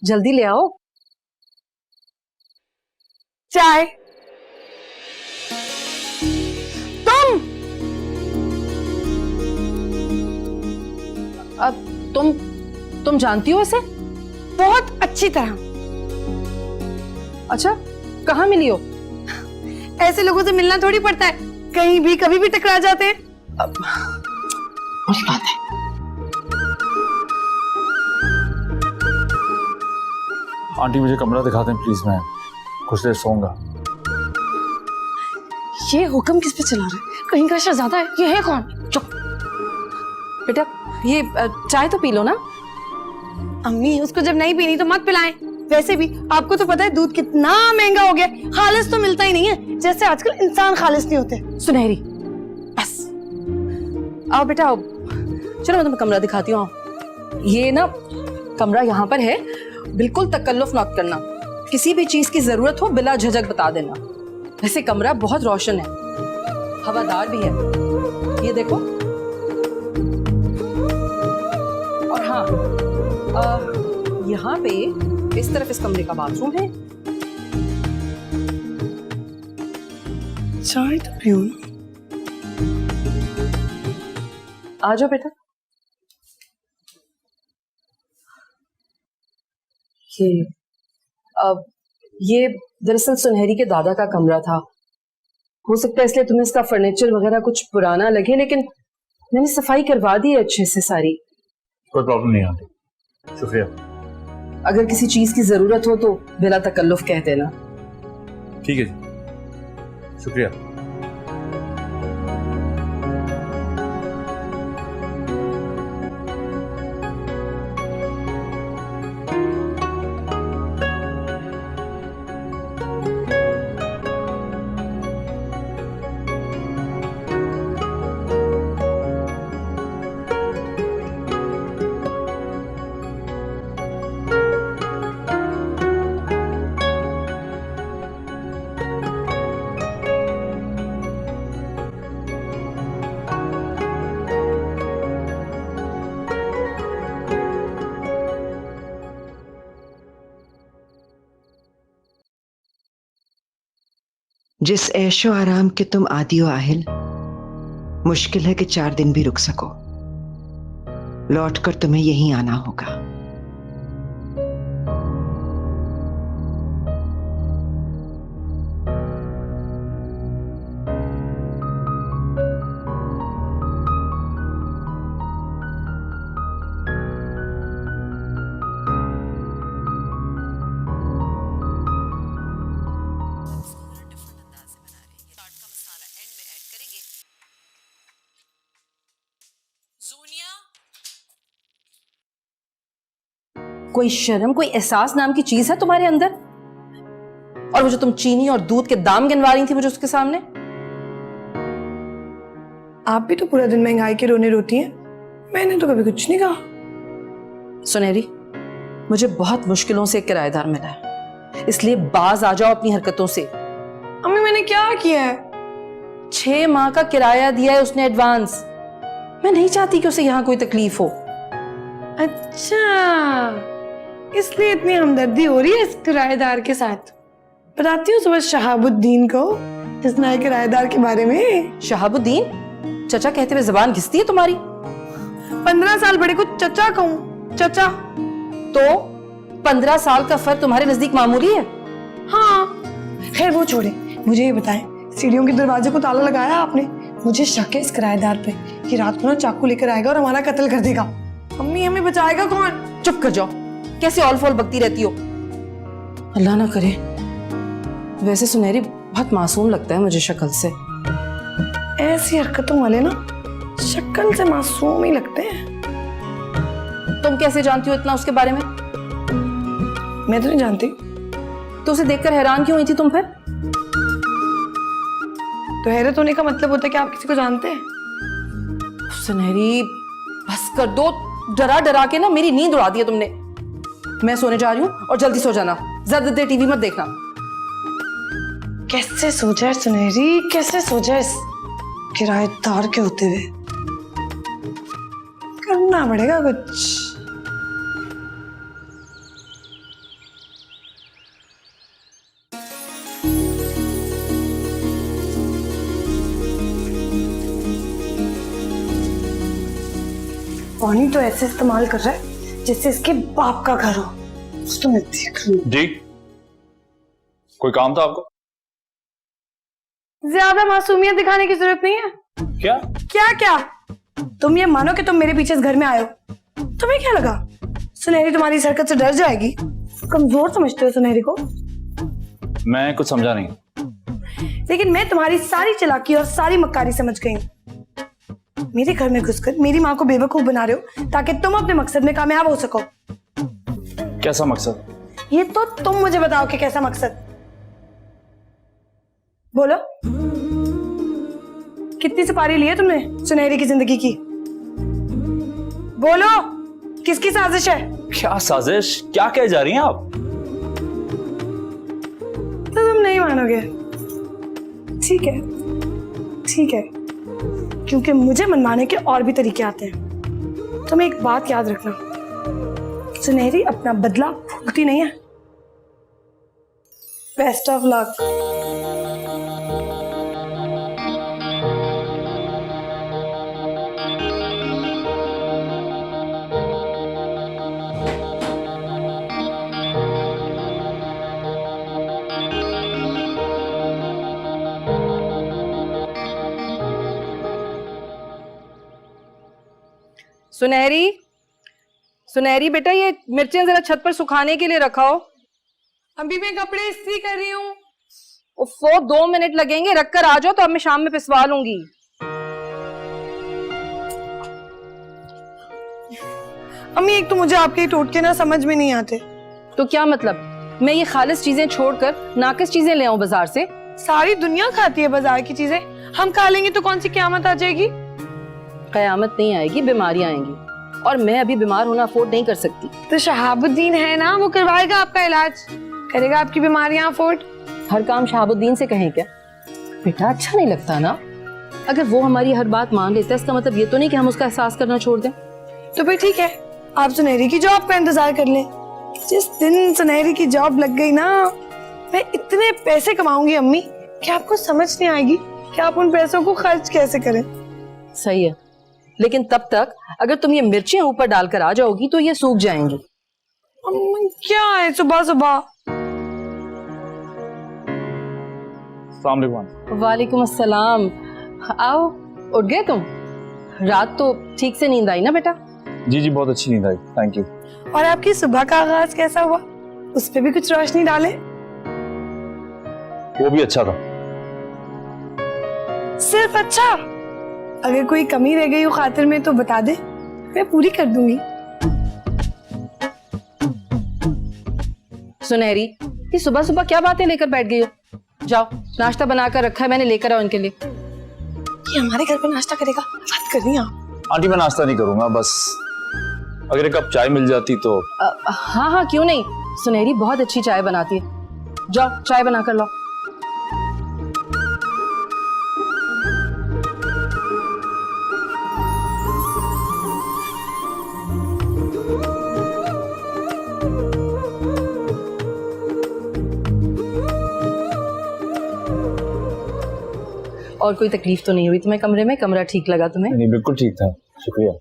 जल्दी ले आओ। चाय। तुम जानती हो इसे? बहुत अच्छी तरह। अच्छा, कहाँ मिली हो? ऐसे लोगों से मिलना थोड़ी पड़ता है, कहीं भी कभी भी टकरा जाते हैं। वही बात है। आंटी मुझे कमरा दिखा दें प्लीज, मैं कुछ देर सोऊंगा। ये हुक्म किस पे चला रहा है? कहीं का शहजादा है? ये है कौन? चुप बेटा, ये चाय तो पी लो ना। अम्मी, उसको जब नहीं पीनी तो मत पिलाएं। वैसे भी आपको तो पता है दूध कितना महंगा हो गया, खालिस तो मिलता ही नहीं है, जैसे आजकल इंसान खालिस नहीं होते। सुनहरी बस, आओ बेटा आओ। चलो मैं तुम्हें कमरा दिखाती हूँ। ये ना कमरा यहाँ पर है, बिल्कुल तकल्लुफ मत करना। किसी भी चीज की जरूरत हो बिला झिझक बता देना। वैसे कमरा बहुत रोशन है, हवादार भी है, ये देखो। और हाँ, यहाँ पे इस तरफ इस कमरे का बाथरूम है। चाय तो पियो। आ जाओ बेटा। ये दरअसल सुनहरी के दादा का कमरा था। हो सकता है इसलिए तुम्हें इसका फर्नीचर वगैरह कुछ पुराना लगे, लेकिन मैंने सफाई करवा दी है अच्छे से सारी। कोई प्रॉब्लम नहीं आंटी, शुक्रिया। अगर किसी चीज की जरूरत हो तो बिला तकल्लुफ कह देना। ठीक है जी, शुक्रिया। जिस ऐशो आराम के तुम आदी हो आहिल, मुश्किल है कि 4 दिन भी रुक सको। लौटकर तुम्हें यहीं आना होगा। कोई शर्म, कोई एहसास नाम की चीज है तुम्हारे अंदर? और वो जो तुम चीनी और दूध के दाम गिनवा रही थी मुझे उसके सामने। आप भी तो पूरा दिन महंगाई के रोने रोती हैं, मैंने तो कभी कुछ नहीं कहा। सुनहरी, मुझे बहुत मुश्किलों से एक किराएदार मिला है, इसलिए बाज आ जाओ अपनी हरकतों से। अम्मी, मैंने क्या किया है? 6 माह का किराया दिया है उसने एडवांस। मैं नहीं चाहती कि उसे यहाँ कोई तकलीफ हो। अच्छा, इसलिए इतनी हमदर्दी हो रही है इस किराएदार के साथ। बताती हूँ सुबह शहाबुद्दीन को इस नए किराएदार के बारे में। शहाबुद्दीन? चचा कहते हुए जबान घिसती है तुम्हारी। 15 साल बड़े को चचा कहूँ? चचा तो 15 साल का फर्क तुम्हारे नजदीक मामूली है? हाँ, खैर वो छोड़े, मुझे ये बताएं, सीढ़ियों के दरवाजे को ताला लगाया आपने? मुझे शक है इस किराएदार पे कि रात को ना चाकू लेकर आएगा और हमारा कत्ल कर देगा। अम्मी, हमें बचाएगा कौन? चुप कर जाओ, कैसे ऑल फॉल बकती रहती हो। अल्लाह ना करे। वैसे सुनहरी बहुत मासूम लगता है मुझे शक्ल से। ऐसी हरकतों वाले ना शक्ल से मासूम ही लगते हैं। तुम कैसे जानती हो इतना उसके बारे में? मैं तो नहीं जानती। तो उसे देखकर हैरान क्यों हुई थी तुम फिर? तो हैरत होने का मतलब होता है कि आप किसी को जानते हैं। सुनहरी बस कर दो, डरा डरा के ना मेरी नींद उड़ा दी है तुमने। मैं सोने जा रही हूँ और जल्दी सो जाना, ज्यादा देर टीवी मत देखना। कैसे सो जाए सुनहरी, कैसे सो जाए इस किराएदार के होते हुए? करना पड़ेगा कुछ। पानी तो ऐसे इस्तेमाल कर रहा है जैसे इसके बाप का घर हो। तो मैं देख लूं। जी, कोई काम था आपको? ज्यादा मासूमियत दिखाने की जरूरत नहीं है। क्या? क्या क्या? तुम ये मानो कि तुम मेरे पीछे इस घर में आए हो। तुम्हें क्या लगा सुनहरी तुम्हारी इस हरकत से डर जाएगी? कमजोर समझते हो सुनहरी को? मैं कुछ समझा नहीं। लेकिन मैं तुम्हारी सारी चालाकी और सारी मक्कारी समझ गई हूँ। मेरे घर में घुसकर मेरी माँ को बेवकूफ बना रहे हो ताकि तुम अपने मकसद में कामयाब हो सको। कैसा मकसद? ये तो तुम मुझे बताओ कि कैसा मकसद। बोलो, कितनी सुपारी ली है तुमने सुनहरी की जिंदगी की? बोलो, किसकी साजिश है? क्या साजिश? क्या कह जा रही हैं आप? तो तुम नहीं मानोगे। ठीक है, ठीक है, क्योंकि मुझे मनवाने के और भी तरीके आते हैं। तुम एक बात याद रखना, सुनहरी अपना बदला भूलती नहीं है। Best of luck. सुनहरी, सुनहरी बेटा, ये मिर्चें जरा छत पर सुखाने के लिए रखाओ। अभी मैं कपड़े इस्त्री कर रही हूँ। उफ़ो, 2 मिनट लगेंगे, रख कर आ जाओ तो अब मैं शाम में पिसवा लूंगी। अम्मी, एक तो मुझे आपके टोटके ना समझ में नहीं आते। तो क्या मतलब, मैं ये खालिस चीजें छोड़कर नाकिस चीजें ले आऊं बाजार से? सारी दुनिया खाती है बाजार की चीजें, हम खा लेंगे तो कौन सी क़यामत आ जाएगी? कयामत नहीं आएगी, बीमारियां आएंगी, और मैं अभी बीमार होना अफोर्ड नहीं कर सकती। तो शहाबुद्दीन है ना, वो करवाएगा आपका इलाज, करेगा आपकी बीमारियां अफोर्ड। हर काम शहाबुद्दीन से कहें क्या? बेटा अच्छा नहीं लगता ना। अगर वो हमारी हर बात मान लेता है, इसका मतलब ये तो नहीं कि हम उसका एहसास करना छोड़ दें। तो फिर ठीक है, आप सुनहरी की जॉब का इंतजार कर लें। जिस दिन सुनहरी की जॉब लग गई ना, मैं इतने पैसे कमाऊंगी अम्मी कि आपको समझ नहीं आएगी कि आप उन पैसों को खर्च कैसे करें। सही है, लेकिन तब तक अगर तुम ये मिर्चें ऊपर डालकर आ जाओगी तो ये सूख जाएंगी। अम्मी क्या है सुबह सुबह? वालेकुम अस्सलाम। आओ, उठ गए तुम? रात तो ठीक से नींद आई ना बेटा? जी जी, बहुत अच्छी नींद आई, थैंक यू। और आपकी सुबह का आगाज कैसा हुआ? उस पे भी कुछ रोशनी डाले। वो भी अच्छा था। सिर्फ अच्छा? अगर कोई कमी रह गई हो खातिर में तो बता दे, मैं पूरी कर दूंगी। सुनहरी, ये सुबह सुबह क्या बातें लेकर बैठ गई हो? जाओ, नाश्ता बनाकर रखा है मैंने, लेकर आओ इनके लिए। ये हमारे घर पे नाश्ता करेगा? बात कर रही हैं आंटी, मैं नाश्ता नहीं करूंगा, बस अगर एक कप चाय मिल जाती तो। हाँ हाँ, क्यों नहीं, सुनहरी बहुत अच्छी चाय बनाती है। जाओ चाय बनाकर लाओ। और कोई तकलीफ तो नहीं हुई तुम्हें कमरे में? कमरा ठीक लगा तुम्हें? नहीं, बिल्कुल ठीक था, शुक्रिया।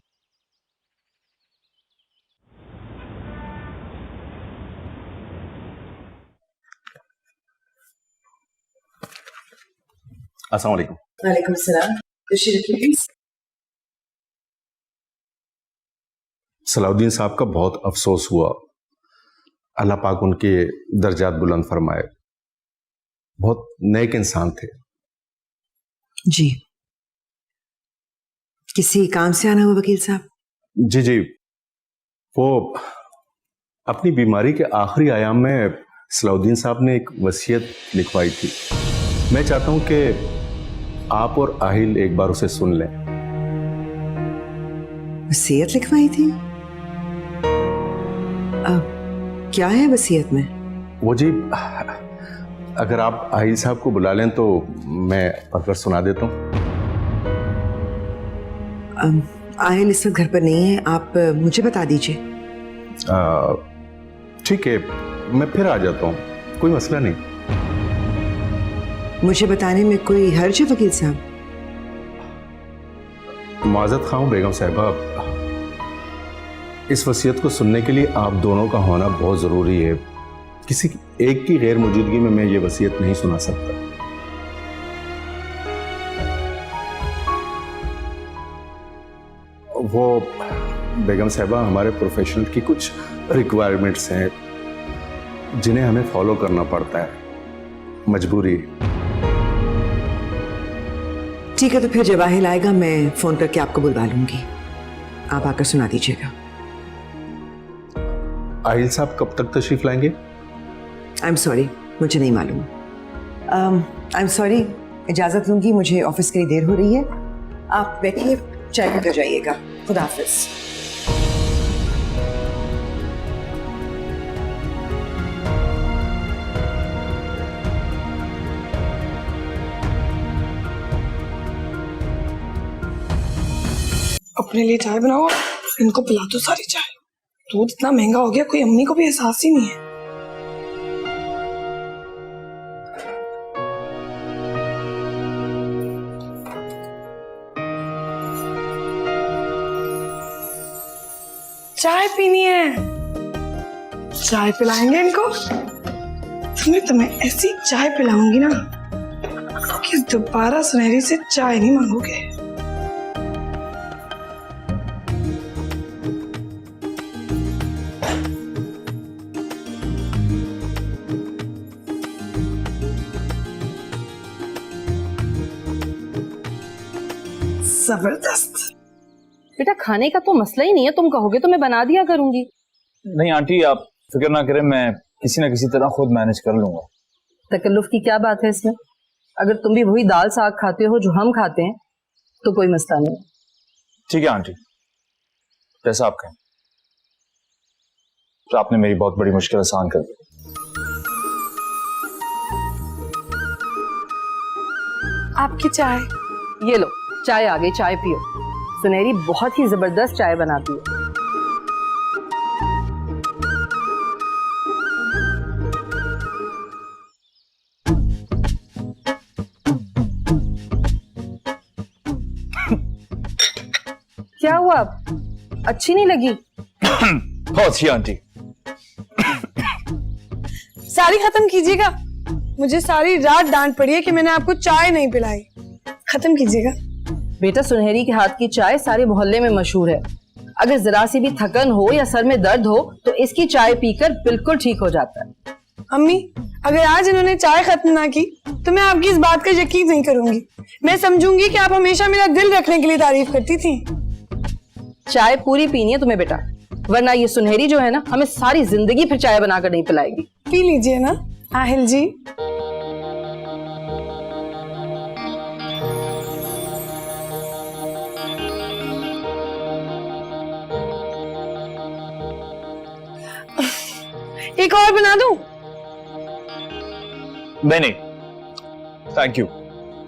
अस्सलाम वालेकुम। वालेकुम सलाम। तशरीफ रखिए प्लीज। सलाउद्दीन साहब का बहुत अफसोस हुआ। अल्लाह पाक उनके दर्जात बुलंद फरमाए। बहुत नेक इंसान थे। जी, किसी काम से आना हुआ वकील साहब? जी जी, वो अपनी बीमारी के आखिरी आयाम में सलाउद्दीन साहब ने एक वसीयत लिखवाई थी। मैं चाहता हूं कि आप और आहिल एक बार उसे सुन लें। वसीयत लिखवाई थी? क्या है वसीयत में? वो जी, अगर आप आहिल साहब को बुला लें तो मैं पढ़कर सुना देता हूँ। आहिल इस वक्त घर पर नहीं है, आप मुझे बता दीजिए। ठीक है, मैं फिर आ जाता हूँ, कोई मसला नहीं। मुझे बताने में कोई हर्ज है वकील साहब? माजत खाऊं बेगम साहिबा, इस वसीयत को सुनने के लिए आप दोनों का होना बहुत ज़रूरी है। किसी एक की गैर मौजूदगी में मैं ये वसीयत नहीं सुना सकता। वो बेगम साहिबा, हमारे प्रोफेशनल की कुछ रिक्वायरमेंट्स हैं जिन्हें हमें फॉलो करना पड़ता है, मजबूरी। ठीक है, तो फिर जब आहिल आएगा मैं फोन करके आपको बुलवा लूंगी, आप आकर सुना दीजिएगा। आहिल साहब कब तक तशरीफ लाएंगे? आई एम सॉरी, मुझे नहीं मालूम। आई एम सॉरी, इजाज़त लूंगी, मुझे ऑफिस के लिए देर हो रही है। आप बैठिए, चाय पीकर जाइएगा। खुदा हाफिज। अपने लिए चाय बनाओ, इनको पिला दो सारी चाय। दूध इतना महंगा हो गया, कोई अम्मी को भी एहसास ही नहीं है। चाय पीनी है, चाय पिलाएंगे इनको। तुम्हें ऐसी चाय पिलाऊंगी ना कि दोबारा सुनहरी से चाय नहीं मांगोगे। जबरदस्त। बेटा खाने का तो मसला ही नहीं है, तुम कहोगे तो मैं बना दिया करूंगी। नहीं आंटी, आप फिक्र ना करें, मैं किसी ना किसी तरह खुद मैनेज कर लूंगा। तकल्लुफ की क्या बात है इसमें? अगर तुम भी वही दाल साग खाते हो जो हम खाते हैं तो कोई मसला नहीं। ठीक है आंटी, जैसा आप कहें। तो आपने मेरी बहुत बड़ी मुश्किल आसान कर दी। आपकी चाय। ये लो चाय आ गई, चाय पियो। सुनहरी बहुत ही जबरदस्त चाय बनाती है। क्या हुआ, अच्छी नहीं लगी? बहुत अच्छी आंटी। सारी खत्म कीजिएगा, मुझे सारी रात डांट पड़ी है कि मैंने आपको चाय नहीं पिलाई। खत्म कीजिएगा। बेटा सुनहरी के हाथ की चाय सारे मोहल्ले में मशहूर है। अगर जरा सी भी थकन हो या सर में दर्द हो तो इसकी चाय पीकर बिल्कुल ठीक हो जाता है। अम्मी, अगर आज इन्होंने चाय खत्म ना की तो मैं आपकी इस बात का यकीन नहीं करूंगी। मैं समझूंगी कि आप हमेशा मेरा दिल रखने के लिए तारीफ करती थी। चाय पूरी पीनी है तुम्हें बेटा, वरना ये सुनहरी जो है ना हमें सारी जिंदगी फिर चाय बनाकर नहीं पिलाएगी। पी लीजिए ना आहिल जी। एक और बना दूं? नहीं, थैंक यू।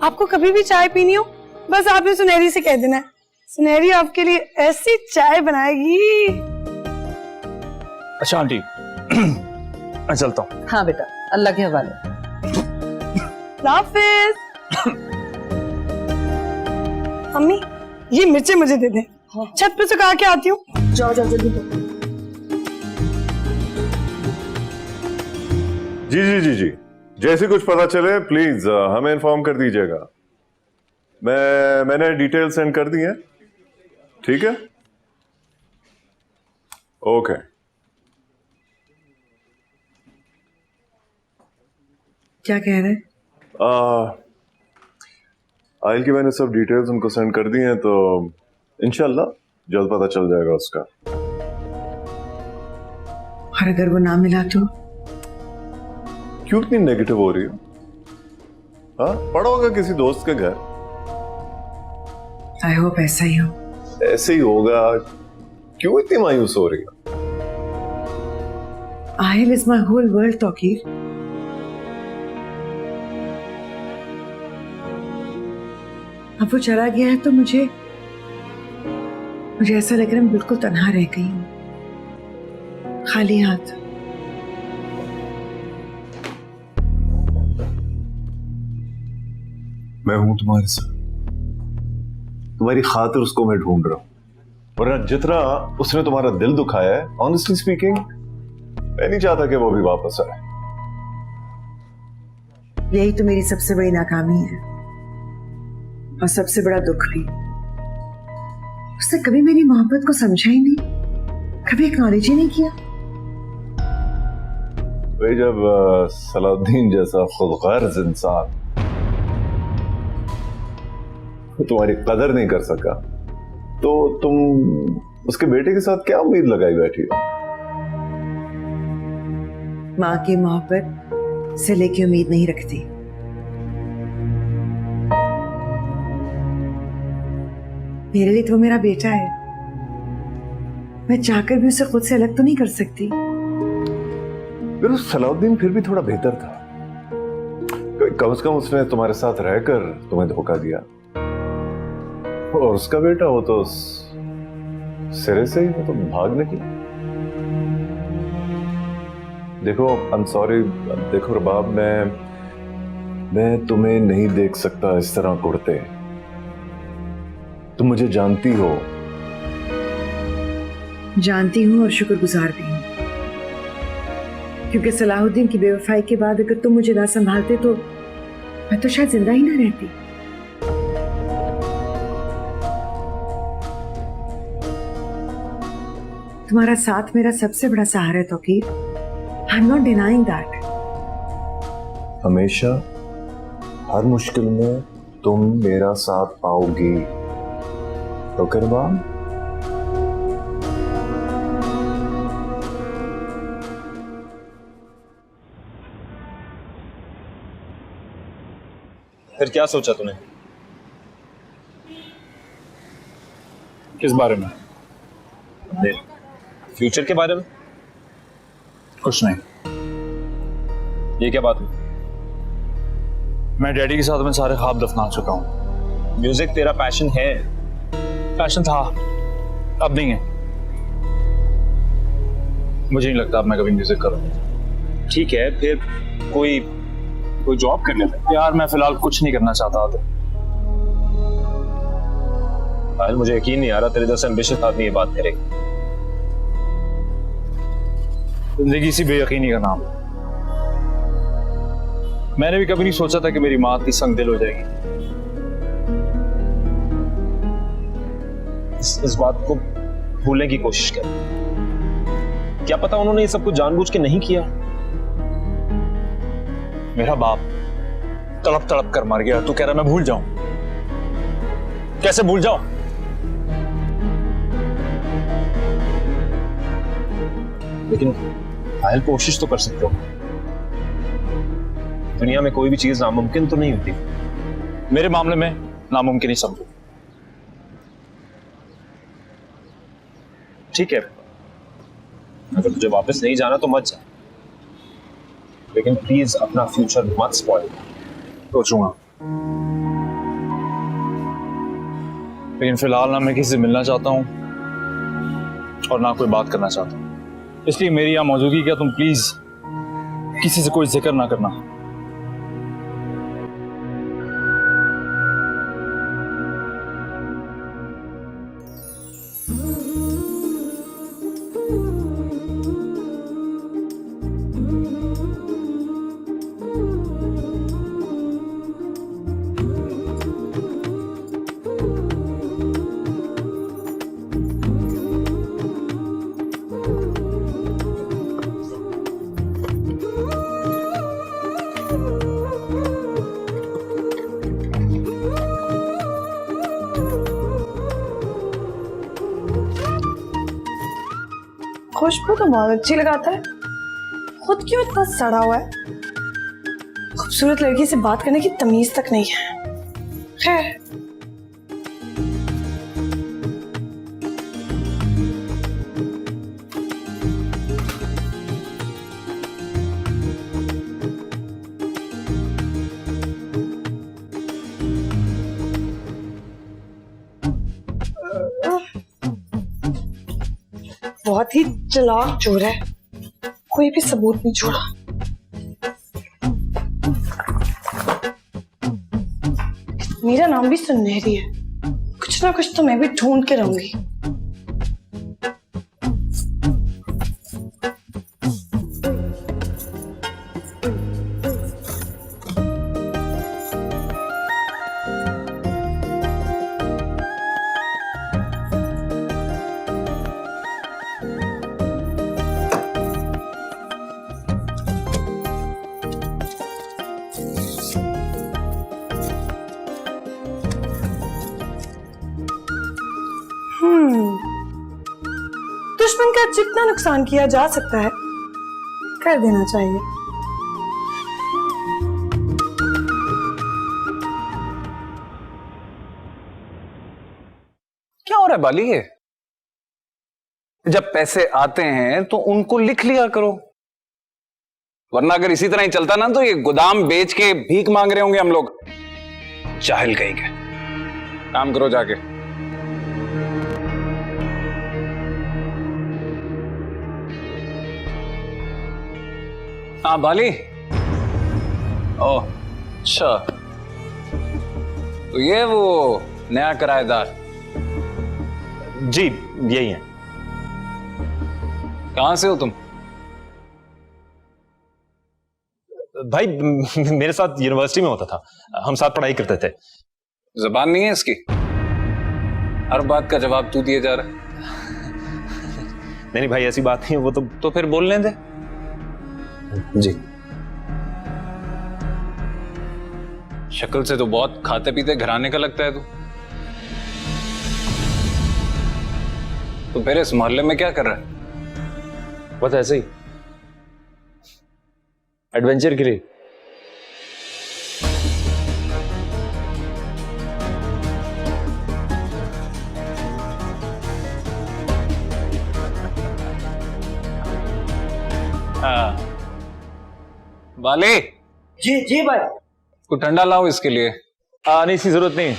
आपको कभी भी चाय पीनी हो बस आपने सुनहरी से कह देना है, सुनहरी आपके लिए ऐसी चाय बनाएगी। अच्छा आंटी, मैं चलता हूँ। हाँ बेटा, अल्लाह के हवाले। हाफिज। अम्मी, ये मिर्चें मुझे दे दें, छत पे सुखा के आती हूँ। जाओ जाओ जल्दी करो। जी जी जी जी, जैसे कुछ पता चले प्लीज हमें इन्फॉर्म कर दीजिएगा। मैंने डिटेल सेंड कर दी है, ठीक है? ओके। क्या कह रहे हैं? आयल की मैंने सब डिटेल्स उनको सेंड कर दी हैं, तो इंशाल्लाह जल्द पता चल जाएगा उसका। और अगर वो ना मिला तो? क्यों इतनी नेगेटिव हो रही हो? हाँ, पड़ा होगा किसी दोस्त के घर। आई होप ऐसा ही हो। ऐसे ही होगा, क्यों इतनी मायूस हो रही हो? Aahil is my whole world Tauqeer. अब वो चला गया है तो मुझे ऐसा लग रहा है मैं बिल्कुल तन्हा रह गई हूँ, खाली हाथ। मैं हूं तुम्हारे साथ, तुम्हारी खातिर उसको मैं ढूंढ रहा हूं। वरना जितना उसने तुम्हारा दिल दुखाया है, ऑनेस्टली स्पीकिंग, मैं नहीं चाहता कि वो भी वापस आए। यही तो मेरी सबसे बड़ी नाकामी है और सबसे बड़ा दुख भी। उसने कभी मेरी मोहब्बत को समझा ही नहीं, कभी एक्नॉलेज ही नहीं किया। भाई जब सलाउद्दीन जैसा खुदगर्ज इंसान तुम्हारी कदर नहीं कर सका, तो तुम उसके बेटे के साथ क्या उम्मीद लगाई बैठी हो? माँ की मोहब्बत से लेके उम्मीद नहीं रखती। मेरे लिए तो मेरा बेटा है, मैं चाहकर भी उसे खुद से अलग तो नहीं कर सकती। फिर उस सलाउद्दीन फिर भी थोड़ा बेहतर था, कम से कम उसने तुम्हारे साथ रहकर तुम्हें धोखा दिया। और उसका बेटा वो तो सिरे से ही वो तो भाग निकला। देखो आई एम सॉरी, देखो रबाब, मैं तुम्हें नहीं देख सकता इस तरह कुड़ते। तुम मुझे जानती हो। जानती हूँ और शुक्रगुजार भी हूँ, क्योंकि सलाहुद्दीन की बेवफाई के बाद अगर तुम मुझे ना संभालते तो मैं तो शायद जिंदा ही ना रहती। तुम्हारा साथ मेरा सबसे बड़ा सहारा है Tauqeer. I am not denying that. हमेशा हर मुश्किल में तुम मेरा साथ पाओगी, तो रबाब। फिर क्या सोचा तूने? किस बारे में? अपने फ्यूचर के बारे में? कुछ नहीं। ये क्या बात हुई? मैं डैडी के साथ में सारे ख्वाब दफना चुका हूं। म्यूजिक तेरा पैशन है, पैशन था, अब नहीं है। मुझे नहीं लगता अब मैं कभी म्यूजिक करूंगा। ठीक है, फिर कोई जॉब कर लेते। यार मैं फिलहाल कुछ नहीं करना चाहता था। आज मुझे यकीन नहीं आ रहा तेरे जैसे एम्बिशियस आदमी ये बात करेगा। जिंदगी इसी बेयकीनी का नाम। मैंने भी कभी नहीं सोचा था कि मेरी मां इतनी संगदिल हो जाएगी। इस बात को भूलने की कोशिश कर। क्या पता उन्होंने ये सब कुछ जानबूझ के नहीं किया। मेरा बाप तड़प तड़प कर मर गया, तू कह रहा मैं भूल जाऊं? कैसे भूल जाऊं? लेकिन फाइल कोशिश तो कर सकते हो। दुनिया में कोई भी चीज नामुमकिन तो नहीं होती। मेरे मामले में नामुमकिन ही समझो। ठीक है, अगर तुझे वापस नहीं जाना तो मत जा, लेकिन प्लीज अपना फ्यूचर मत स्पॉइल। सोचूंगा, लेकिन फिलहाल ना मैं किसी से मिलना चाहता हूं और ना कोई बात करना चाहता हूं। इसलिए मेरी यहां मौजूदगी का तुम प्लीज किसी से कोई जिक्र ना करना। खुशबू तो बहुत अच्छी लगाता है, खुद क्यों इतना सड़ा हुआ है? खूबसूरत लड़की से बात करने की तमीज तक नहीं है। खैर, बहुत ही चालाक चोर है, कोई भी सबूत नहीं छोड़ा। मेरा नाम भी सुनहरी है, कुछ ना कुछ तो मैं भी ढूंढ के रहूंगी। दुश्मन का जितना नुकसान किया जा सकता है कर देना चाहिए। क्या हो रहा है बाली? ये जब पैसे आते हैं तो उनको लिख लिया करो, वरना अगर इसी तरह ही चलता ना तो ये गोदाम बेच के भीख मांग रहे होंगे हम लोग। जाहिल कहीं के। काम करो जाके। हाँ बाली। ओह अच्छा, तो ये वो नया किराएदार? जी यही है। कहां से हो तुम? भाई मेरे साथ यूनिवर्सिटी में होता था, हम साथ पढ़ाई करते थे। जबान नहीं है इसकी, हर बात का जवाब तू दिए जा रहा है। नहीं भाई ऐसी बात नहीं है, वो तो फिर बोलने दे। जी। शक्ल से तो बहुत खाते पीते घराने का लगता है तू। तो फिर इस मोहल्ले में क्या कर रहा है? बस ऐसे ही, एडवेंचर के लिए। हाँ बाले। जी जी भाई। कुछ ठंडा लाओ इसके लिए। नहीं इसकी जरूरत नहीं।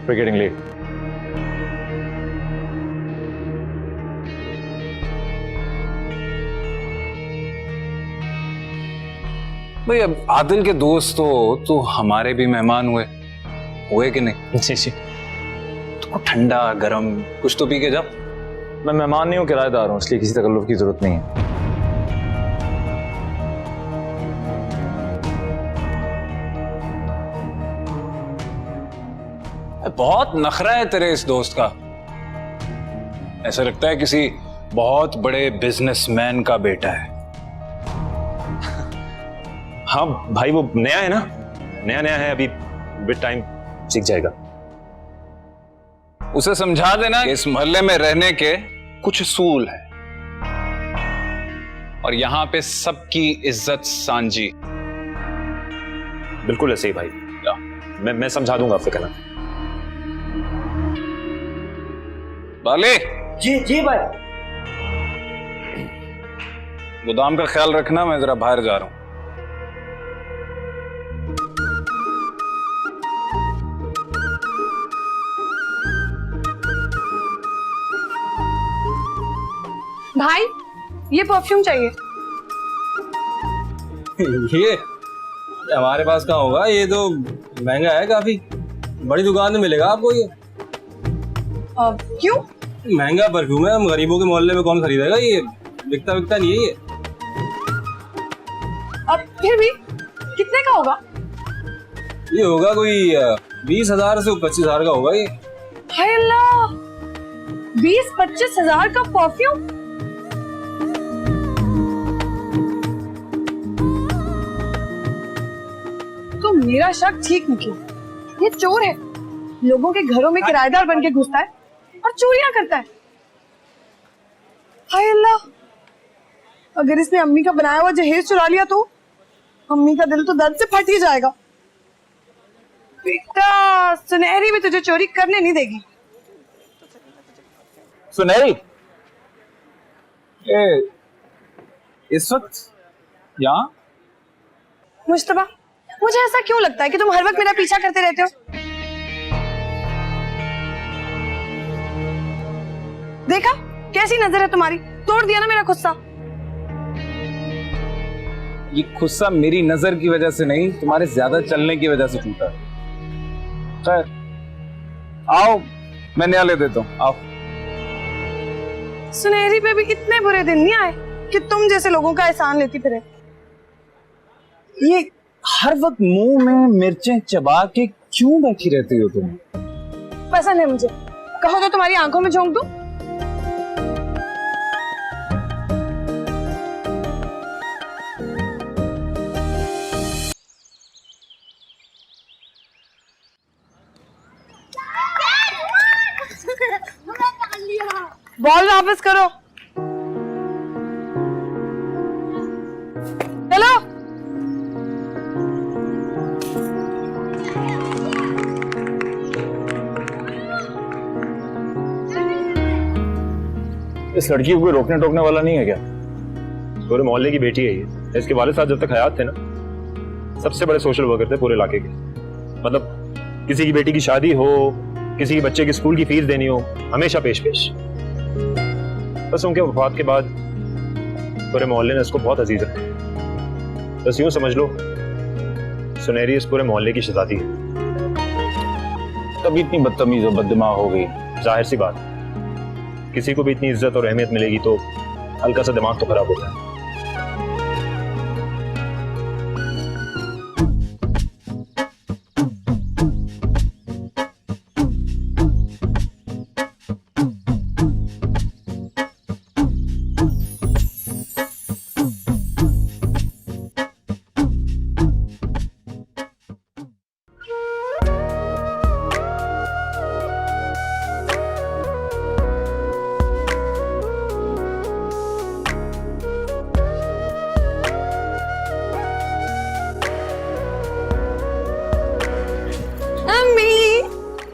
Cricketing league. भाई अब आदिल के दोस्त तो हमारे भी मेहमान हुए कि नहीं? जी जी। तो ठंडा गरम कुछ तो पी के जा। मैं मेहमान नहीं हूँ, किराएदार हूँ, इसलिए किसी तकल्लुफ की जरूरत नहीं है। बहुत नखरा है तेरे इस दोस्त का, ऐसा लगता है किसी बहुत बड़े बिजनेसमैन का बेटा है। हाँ भाई वो नया है ना, नया नया है, अभी विद टाइम सीख जाएगा। उसे समझा देना कि इस मोहल्ले में रहने के कुछ असूल है और यहाँ पे सबकी इज्जत सांझी। बिल्कुल ऐसे ही भाई, मैं समझा दूंगा, फिक्र ना। बाले। जी जी भाई। गोदाम का ख्याल रखना, मैं जरा बाहर जा रहा हूं। भाई ये परफ्यूम चाहिए। ये हमारे पास कहाँ होगा, ये तो महंगा है काफी। बड़ी दुकान में मिलेगा आपको ये। क्यों? महंगा परफ्यूम है, हम गरीबों के मोहल्ले में कौन खरीदेगा ये, बिकता नहीं है ये। अब फिर भी कितने का होगा? ये होगा कोई 20,000 से 25,000 का होगा ये। हाय अल्लाह, 20-25 हजार का परफ्यूम? तो मेरा शक ठीक निकला, ये चोर है, लोगों के घरों में किराएदार बन के घुसता है और चोरियां करता है। हाय अल्लाह, अगर इसने अम्मी का बनाया हुआ जहेज चुरा लिया तो अम्मी का दिल तो दर्द से फट ही जाएगा। बेटा सुनहरी भी तुझे चोरी करने नहीं देगी। सुनहरी, इस वक्त यहाँ? मुश्तबा, मुझे ऐसा क्यों लगता है कि तुम हर वक्त मेरा पीछा करते रहते हो? देखा कैसी नजर है तुम्हारी, तोड़ दिया ना मेरा गुस्सा। ये गुस्सा मेरी नजर की वजह से नहीं, तुम्हारे ज्यादा चलने की वजह से टूटा। खैर आओ, मैं नया ले देता हूँ, आओ। सुनहरी पे भी इतने बुरे दिन नहीं आए कि तुम जैसे लोगों का एहसान लेती फिरे। ये हर वक्त मुंह में मिर्चें चबा के क्यों बैठी रहती हो तुम? पसंद है मुझे, कहो तो तुम्हारी आंखों में झोंक दूं? बॉल वापस करो। चलो। इस लड़की को कोई रोकने टोकने वाला नहीं है क्या? पूरे मोहल्ले की बेटी है ये। इसके वालिद साहब जब तक हयात थे ना, सबसे बड़े सोशल वर्कर थे पूरे इलाके के। मतलब किसी की बेटी की शादी हो, किसी के बच्चे की स्कूल की फीस देनी हो, हमेशा पेश पेश। बस उनके वफात के बाद पूरे मोहल्ले ने इसको बहुत अजीज रखा। बस यूं समझ लो सुनहरी इस पूरे मोहल्ले की शहजादी है। तभी इतनी बदतमीज और बददिमाग हो गई। जाहिर सी बात, किसी को भी इतनी इज्जत और अहमियत मिलेगी तो हल्का सा दिमाग तो खराब होता है।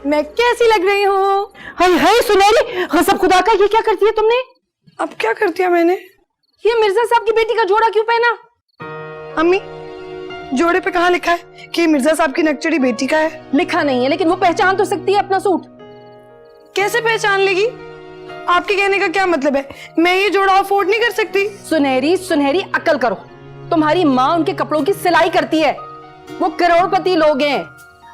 मैं कैसी लग रही हूँ? हाय हाय सुनहरी, कसम खुदा का, ये क्या करती है तुमने? अब क्या कर दिया मैंने? ये मिर्जा साहब की बेटी का जोड़ा क्यों पहना? अम्मी, जोड़े पे कहाँ लिखा है कि मिर्जा साहब की नकचड़ी बेटी का है? लिखा नहीं है, लेकिन वो पहचान तो सकती है अपना सूट। कैसे पहचान लेगी? आपके कहने का क्या मतलब है? मैं ये जोड़ा अफोर्ड नहीं कर सकती? सुनहरी सुनहरी, अक्ल करो। तुम्हारी माँ उनके कपड़ों की सिलाई करती है। वो करोड़पति लोग हैं,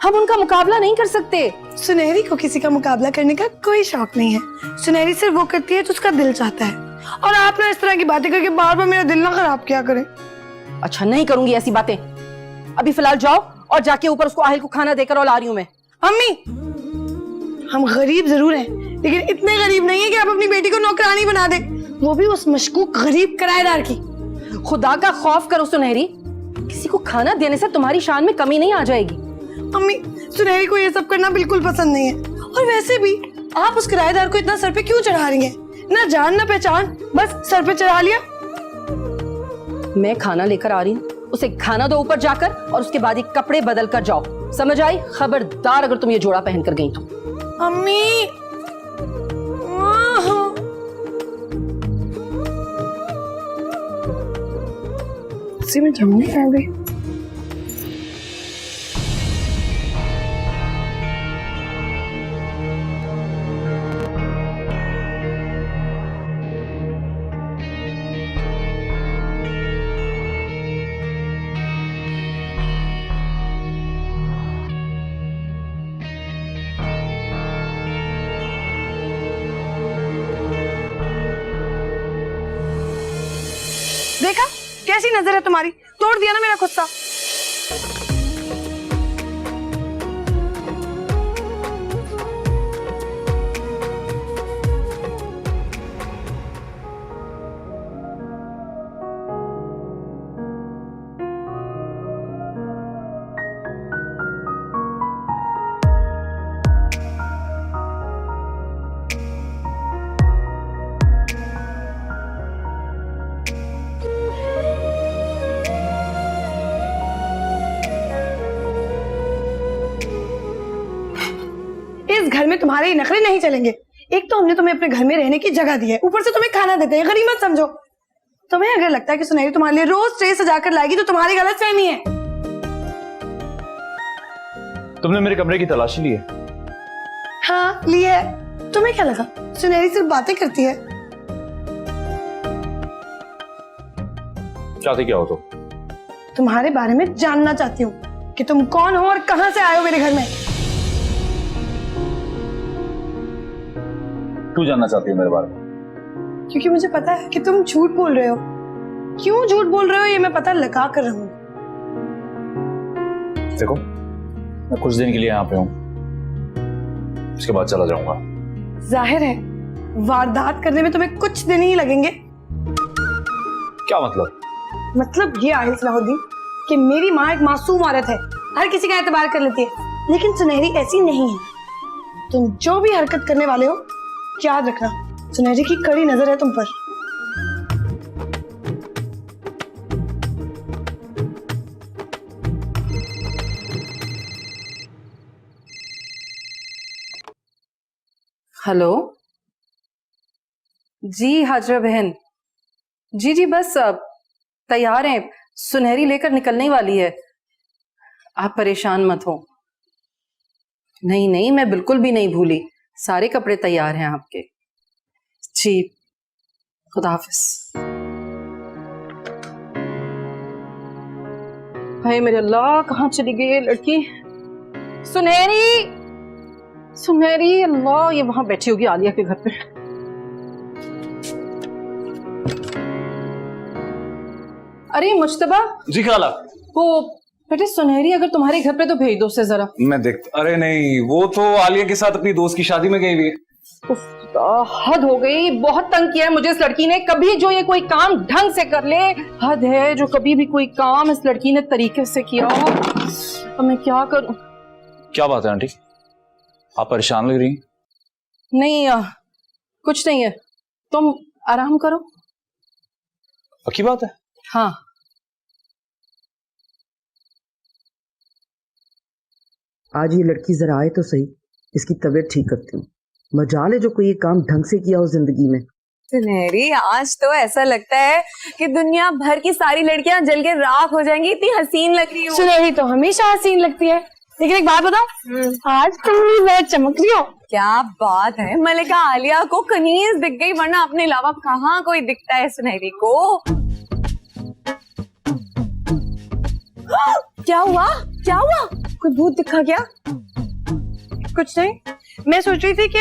हम उनका मुकाबला नहीं कर सकते। सुनहरी को किसी का मुकाबला करने का कोई शौक नहीं है। सुनहरी सिर्फ वो करती है जो उसका दिल चाहता है। और आप ना इस तरह की बातें करके बार बार मेरा दिल ना खराब किया करें। अच्छा, नहीं करूंगी ऐसी बातें। अभी फिलहाल जाओ और जाके ऊपर उसको आहिल को खाना देकर और ला रही हूं मैं। अम्मी, हम गरीब जरूर हैं, लेकिन इतने गरीब नहीं है कि आप अपनी बेटी को नौकरानी बना दे, वो भी उस मशकूक गरीब किराएदार की। खुदा का खौफ करो सुनहरी, किसी को खाना देने से तुम्हारी शान में कमी नहीं आ जाएगी। अम्मी, सुनहरी को ये सब करना बिल्कुल पसंद नहीं है। और वैसे भी आप उस किराएदार को इतना सर पे क्यों चढ़ा रही हैं? ना जान ना पहचान, बस सर पे चढ़ा लिया। मैं खाना लेकर आ रही हूँ, उसे खाना दो ऊपर जाकर, और उसके बाद ये कपड़े बदल कर जाओ। समझ आई? खबरदार अगर तुम ये जोड़ा पहन कर गई तो। अम्मी, उसी में जमने आ गई। देखा कैसी नजर है तुम्हारी? तोड़ दिया ना मेरा गुस्सा। इस घर में तुम्हारे ये नखरे नहीं चलेंगे। एक तो हमने तुम्हें अपने घर में रहने की जगह दी है, ऊपर से तुम्हें खाना देते हैं। गरीब मत समझो। तुम्हें अगर लगता है कि सुनहरी तुम्हारे लिए रोज ट्रे सजाकर लाएगी तो तुम्हारी गलतफहमी है। तुमने मेरे कमरे की तलाशी ली है? हाँ, ली है। तुम्हें क्या लगा सुनहरी सिर्फ बातें करती है? चाहते क्या हो तुम? तुम्हारे बारे में जानना चाहती हूँ कि तुम कौन हो और कहां से आए हो मेरे घर में। क्यों जानना चाहती हो मेरे बारे में? क्योंकि मुझे पता है कि तुम झूठ बोल रहे हो। क्यों झूठ बोल रहे हो ये मैं पता लगा कर रहूं। देखो, मैं कुछ दिन के लिए यहाँ पे हूँ, उसके बाद चला जाऊंगा। जाहिर है वारदात करने में तुम्हें कुछ दिन ही लगेंगे। क्या मतलब? मतलब ये आहिल सलाहुद्दीन कि मेरी माँ एक मासूम औरत है, हर किसी का एतबार कर लेती है, लेकिन सुनहरी ऐसी नहीं है। तुम जो भी हरकत करने वाले हो याद रखना सुनहरी की कड़ी नजर है तुम पर। हेलो जी हाजरा बहन, जी जी बस तैयार हैं, सुनहरी लेकर निकलने ही वाली है। आप परेशान मत हो। नहीं नहीं, मैं बिल्कुल भी नहीं भूली, सारे कपड़े तैयार हैं आपके। जी खुदा हाफिज। हाय मेरे अल्लाह, कहाँ चली गई ये लड़की? सुनहरी, सुनहरी, अल्लाह, ये वहां बैठी होगी आलिया के घर पे। अरे मुश्तबा जी खाला। वो बेटे सुनहरी अगर तुम्हारे घर पे तो भेज दो उसे जरा। मैं देखता। अरे नहीं, वो तो आलिया के साथ अपनी दोस्त की शादी में गई हुई है। उफ, हद हो गई, बहुत तंग किया है मुझे इस लड़की ने। कभी जो ये कोई काम ढंग से कर ले, हद है जो कभी भी कोई काम इस लड़की ने तरीके से किया। अब मैं क्या करूं? क्या बात है आंटी, आप परेशान लग रही हैं? नहीं कुछ नहीं है, तुम आराम करो। पक्की बात है? हाँ आज ये लड़की जरा आए तो सही, इसकी तबीयत ठीक करती हूँ। मजाल है जो कोई ये काम ढंग से किया हो जिंदगी में। सुनहरी, आज तो ऐसा लगता है कि दुनिया भर की सारी लड़कियां जल के राख हो जाएंगी, इतनी हसीन लग रही हो। सुनहरी तो हमेशा हसीन लगती है, लेकिन एक बात बताओ, आज तुम भी बहुत चमक रही हो। क्या बात है, मलिका आलिया को कनीज दिख गई, वरना अपने अलावा कहाँ कोई दिखता है सुनहरी को। क्या हुआ, क्या हुआ? कोई भूत दिखा क्या? कुछ नहीं, मैं सोच रही थी कि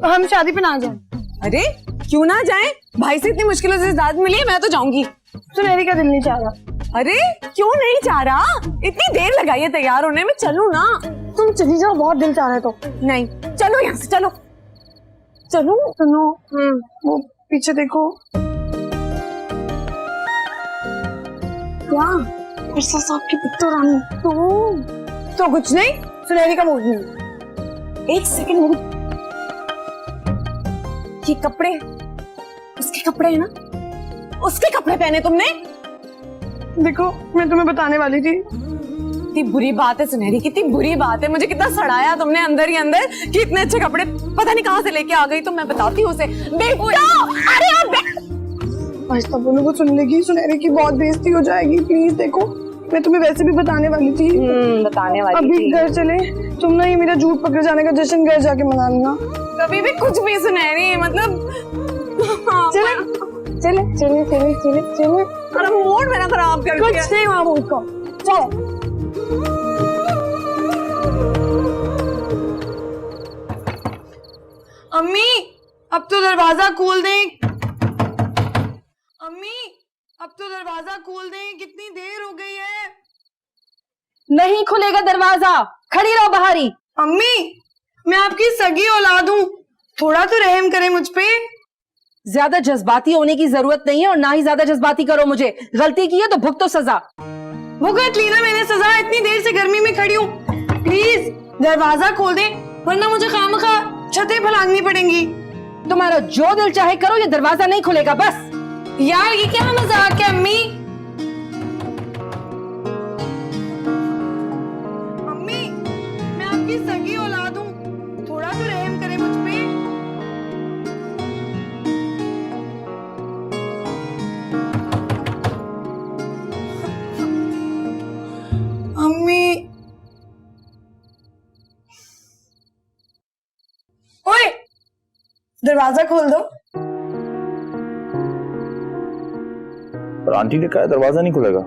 हम शादी पे ना जाएं। अरे क्यों ना जाएं? भाई से इतनी मुश्किलों से दाद मिली है, मैं तो जाऊंगी। सुनहरी का दिल नहीं चाह रहा। अरे क्यों नहीं चाह रहा? इतनी देर लगाई है तैयार होने में, चलो ना। तुम चली जाओ, बहुत दिल चाह रहा है तो। नहीं, चलो यहाँ से, चलो चलो। सुनो, वो पीछे देखो। क्या? मिर्जा साहब की पुत्तू रानी। तो कुछ नहीं, सुनहरी का मूड नहीं। एक सेकंड मेरी, ये कपड़े उसके कपड़े हैं ना? उसके कपड़े पहने तुमने? देखो, मैं तुम्हें बताने वाली थी। कितनी बुरी बात है सुनहरी, कितनी बुरी बात है। मुझे कितना सड़ाया तुमने अंदर ही अंदर कि इतने अच्छे कपड़े पता नहीं कहाँ से लेके आ गई। तो मैं बताती हूँ उसे। अरे आज तब वो सुन लेगी, सुनहरी की बहुत बेइज्जती हो जाएगी। प्लीज देखो, मैं तुम्हें वैसे भी बताने वाली थी। बताने वाली अभी थी। घर चले, तुम ना ये मेरा झूठ पकड़े जाने का जश्न घर जाके मना लेना। कभी भी कुछ भी सुनहरी, मतलब चले चले चले चले चले चले। अरे मूड मेरा खराब कर दिया। कुछ नहीं हुआ मूड को, चलो। अम्मी अब तो दरवाजा खोल दें। अम्मी अब तो दरवाजा खोल दें, कितनी देर हो गई है। नहीं खुलेगा दरवाजा, खड़ी रहो बाहरी। अम्मी मैं आपकी सगी औलाद हूँ, थोड़ा तो रहम करें मुझ पे। ज्यादा जज्बाती होने की जरूरत नहीं है और ना ही ज्यादा जज्बाती करो मुझे। गलती की है तो भुगतो सजा। भुगत ली ना मैंने सजा, इतनी देर से गर्मी में खड़ी हूँ। प्लीज दरवाजा खोल दें, वरना मुझे खामखा छतें फलांगनी पड़ेंगी। तुम्हारा जो दिल चाहे करो, ये दरवाजा नहीं खुलेगा बस। यार ये क्या मजाक है अम्मी? अम्मी मैं आपकी सगी औलाद हूँ, थोड़ा तो रहम करें मुझ पे। अम्मी ओए, दरवाजा खोल दो। पर आंटी ने कहा दरवाजा नहीं खुलेगा।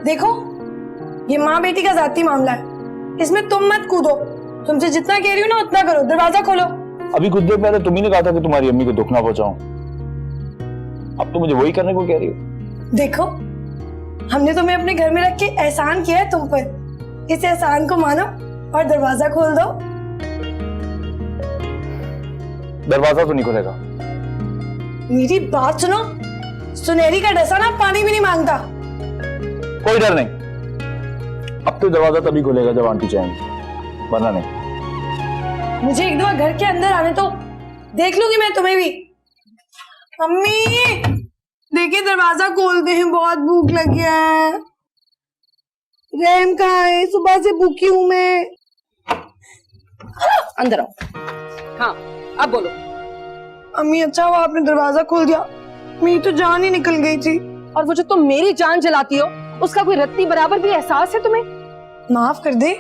देखो, ये माँ बेटी का जाती मामला है, इसमें तुम मत कूदो। तुमसे जितना कह रही हूँ ना उतना करो। दरवाजा खोलो। अभी कुछ देर पहले तुम ही ने कहा था कि तुम्हारी अम्मी को दुख ना पहुंचाऊं, अब तो मुझे वही करने को कह रही हो। देखो, हमने तुम्हें अपने घर में रख के एहसान किया है तुम पर, इस एहसान को मानो और दरवाजा खोल दो। दरवाजा तो नहीं खुलेगा। मेरी बात सुनो, सुनहरी का डसा ना पानी भी नहीं मांगता। कोई डर नहीं, अब तो दरवाजा तभी खुलेगा जब आंटी चाहेंगी, वरना नहीं। मुझे एक दो बार घर के अंदर आने तो देख लूंगी मैं तुम्हें भी। मम्मी देखिए दरवाजा खोलते हैं, बहुत भूख लगी है। रैम कहाँ है? सुबह से भूखी हूँ मैं। अंदर आओ। हाँ अब बोलो। अम्मी अच्छा हुआ आपने दरवाजा खोल दिया, मेरी तो जान ही निकल गई थी। और वो जो तुम मेरी जान जलाती हो उसका कोई रत्ती बराबर भी एहसास है तुम्हें? माफ कर दे।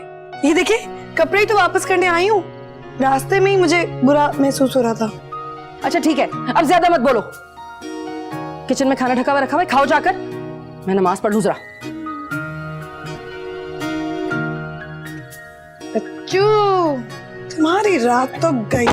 ये देखिए कपड़े ही तो वापस करने आई हूँ, रास्ते में ही मुझे बुरा महसूस हो रहा था। अच्छा ठीक है, अब ज्यादा मत बोलो। किचन में खाना ढका हुआ रखा हुआ है, खाओ जाकर। मैं नमाज पढ़ लूं जरा। बच्चू तुम्हारी रात तो गई।